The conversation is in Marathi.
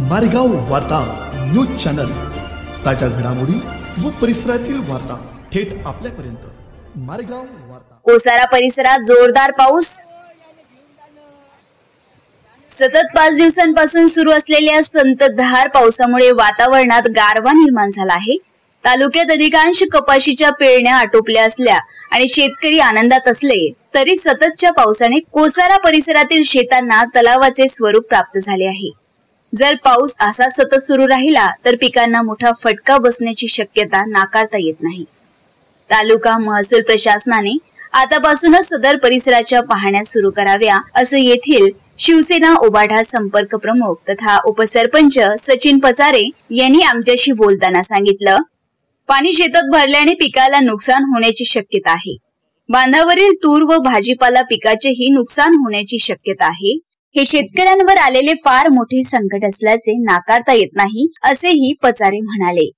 मारेगाव वार्ता न्यूज चॅनल, ताज्या घडामोडी व परिसरातील वार्ता थेट आपल्यापर्यंत। मारेगाव वार्ता। कोसारा परिसरात जोरदार पाऊस। सतत 5 दिवसांपासून सुरू असलेल्या संततधार पावसामुळे वातावरणात गारवा निर्माण झाला आहे। तालुक्यात अधिकांश कपाशीच्या पेरण्या आटोपल्या असल्या आणि शेतकरी आनंदात असले तरी सततच्या पावसाने कोसारा परिसरातील शेतांना तलावाचे स्वरूप प्राप्त झाले आहे। जर पाऊस असा सतत सुरू राहिला तर पिकांना मोठा फटका बसण्याची शक्यता नाकारता येत नाही। तालुका महसूल प्रशासनाने आतापासूनच सदर परिसराच्या पाहण्या सुरू कराव्या असं येथील शिवसेना उबाटा संपर्क प्रमुख तथा उपसरपंच सचिन पचारे यांनी आमच्याशी बोलताना सांगितलं। पाणी शेतात भरल्याने पिकाला नुकसान होण्याची शक्यता आहे। बांधावरील तूर व भाजीपाला पिकाचेही नुकसान होण्याची शक्यता आहे। हे शेतकऱ्यांवर आलेले फार मोठे संकट असल्याचे नाकारता येत नाही असेही पचारे म्हणाले।